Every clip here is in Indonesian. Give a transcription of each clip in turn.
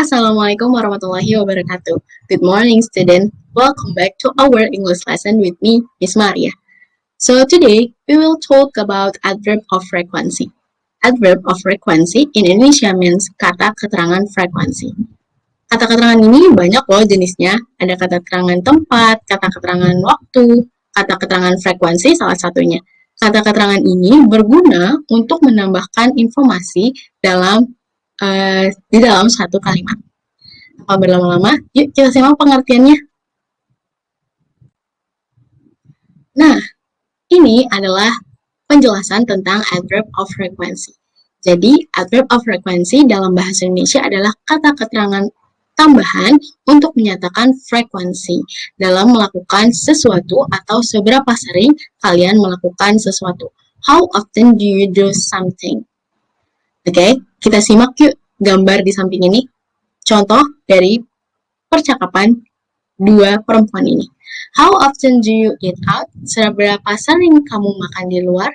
Assalamualaikum warahmatullahi wabarakatuh. Good morning, student. Welcome back to our English lesson with me, Miss Maria. So today, we will talk about adverb of frequency. Adverb of frequency in Indonesia means kata keterangan frekuensi. Kata keterangan ini banyak loh jenisnya. Ada kata keterangan tempat, kata keterangan waktu, kata keterangan frekuensi salah satunya. Kata keterangan ini berguna untuk menambahkan informasi di dalam satu kalimat. Tanpa berlama-lama, yuk kita simak pengertiannya. Nah, ini adalah penjelasan tentang adverb of frequency. Jadi, adverb of frequency dalam bahasa Indonesia adalah kata keterangan tambahan untuk menyatakan frekuensi dalam melakukan sesuatu atau seberapa sering kalian melakukan sesuatu. How often do you do something? Oke, kita simak yuk gambar di samping ini. Contoh dari percakapan dua perempuan ini. How often do you eat out? Seberapa sering kamu makan di luar?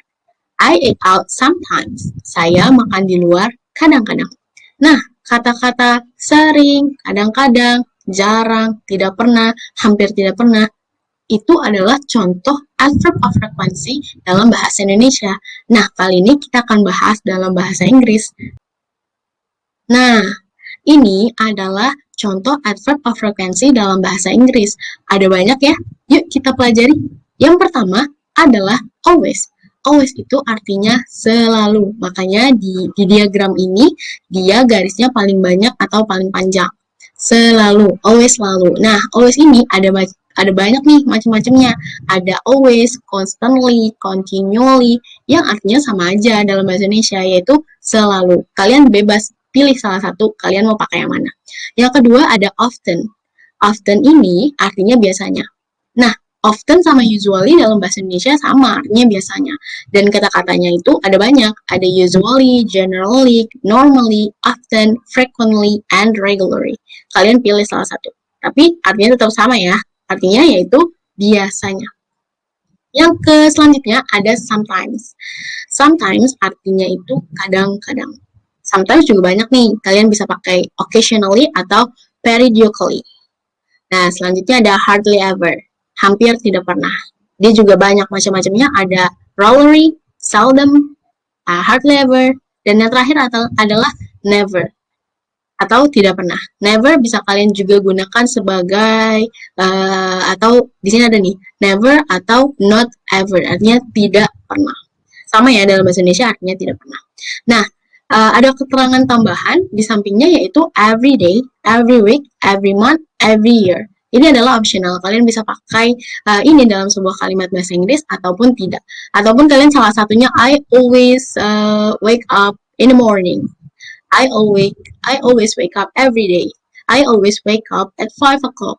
I eat out sometimes. Saya makan di luar kadang-kadang. Nah, kata-kata sering, kadang-kadang, jarang, tidak pernah, hampir tidak pernah, itu adalah contoh adverb of frequency dalam bahasa Indonesia. Nah, kali ini kita akan bahas dalam bahasa Inggris. Nah, ini adalah contoh adverb of frequency dalam bahasa Inggris. Ada banyak ya, yuk kita pelajari. Yang pertama adalah always. Always itu artinya selalu. Makanya di diagram ini, dia garisnya paling banyak atau paling panjang. Selalu, always selalu. Nah, always ini ada banyak nih macam-macamnya. Ada always, constantly, continually, yang artinya sama aja dalam bahasa Indonesia, yaitu selalu. Kalian bebas pilih salah satu, kalian mau pakai yang mana. Yang kedua ada often. Often ini artinya biasanya. Nah, often sama usually dalam bahasa Indonesia sama, artinya biasanya. Dan kata-katanya itu ada banyak. Ada usually, generally, normally, often, frequently, and regularly. Kalian pilih salah satu. Tapi artinya tetap sama ya. Artinya yaitu biasanya. Yang selanjutnya ada sometimes. Sometimes artinya itu kadang-kadang. Sometimes juga banyak nih, kalian bisa pakai occasionally atau periodically. Nah, selanjutnya ada hardly ever, hampir tidak pernah. Dia juga banyak macam-macamnya, ada rarely, seldom, hardly ever, dan yang terakhir adalah never, atau tidak pernah. Never bisa kalian juga gunakan sebagai, atau di sini ada nih, never atau not ever, artinya tidak pernah. Sama ya, dalam bahasa Indonesia artinya tidak pernah. Nah, ada keterangan tambahan di sampingnya yaitu every day, every week, every month, every year. Ini adalah optional. Kalian bisa pakai ini dalam sebuah kalimat bahasa Inggris ataupun tidak. Ataupun kalian salah satunya I always wake up in the morning. I always wake up every day. I always wake up at 5 o'clock.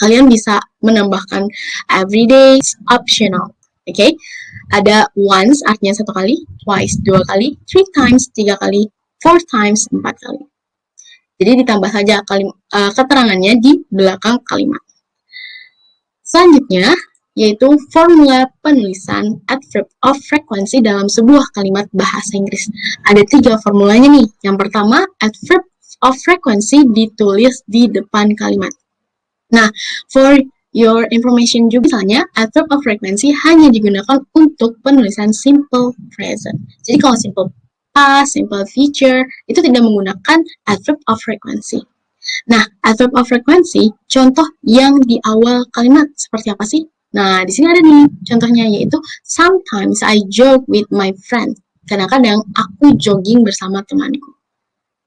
Kalian bisa menambahkan every day optional. Oke, ada once artinya 1 kali, twice 2 kali, 3 times 3 kali, 4 times 4 kali. Jadi ditambah saja keterangannya di belakang kalimat. Selanjutnya yaitu formula penulisan adverb of frequency dalam sebuah kalimat bahasa Inggris. Ada 3 formulanya nih. Yang pertama, adverb of frequency ditulis di depan kalimat. Nah, for your information juga misalnya, adverb of frequency hanya digunakan untuk penulisan simple present. Jadi kalau simple past, simple future, itu tidak menggunakan adverb of frequency. Nah, adverb of frequency, contoh yang di awal kalimat seperti apa sih? Nah, di sini ada nih contohnya, yaitu sometimes I jog with my friend. Kadang-kadang aku jogging bersama temanku.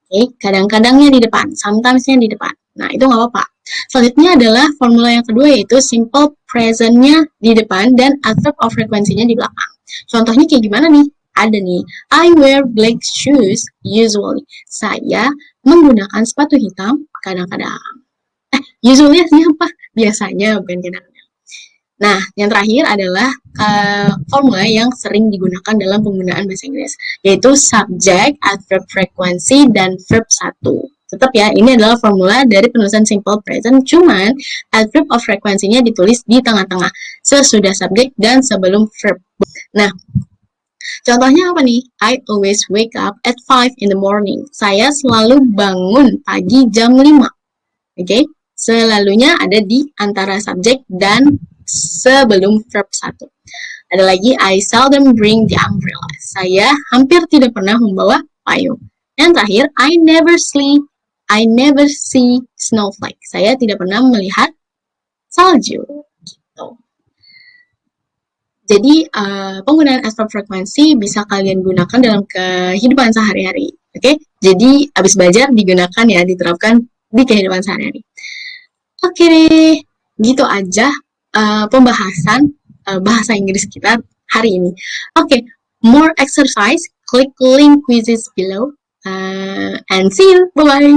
Oke, kadang-kadangnya di depan, sometimes-nya di depan. Nah, itu nggak apa-apa. Selanjutnya adalah formula yang kedua, yaitu simple present-nya di depan dan adverb of frequency-nya di belakang. Contohnya kayak gimana nih? Ada nih, I wear black shoes usually. Saya menggunakan sepatu hitam kadang-kadang. Usually artinya apa? Biasanya, bukan kadang-kadang. Nah, yang terakhir adalah formula yang sering digunakan dalam penggunaan bahasa Inggris, yaitu subject, adverb frequency, dan verb 1. Tetap ya, ini adalah formula dari penulisan simple present, cuman adverb of frequency-nya ditulis di tengah-tengah, sesudah subject dan sebelum verb. Nah, Contohnya apa nih? I always wake up at 5 in the morning. Saya selalu bangun pagi jam 5. Oke? Selalunya ada di antara subjek dan sebelum verb 1. Ada lagi, I seldom bring the umbrella. Saya hampir tidak pernah membawa payung. Yang terakhir, I never see snowflake. Saya tidak pernah melihat salju. Gitu. Jadi, penggunaan adverb frekuensi bisa kalian gunakan dalam kehidupan sehari-hari. Oke? Jadi, habis belajar digunakan ya, diterapkan di kehidupan sehari-hari. Oke deh, gitu aja pembahasan bahasa Inggris kita hari ini. Oke, more exercise, click link quizzes below, and see you, bye-bye.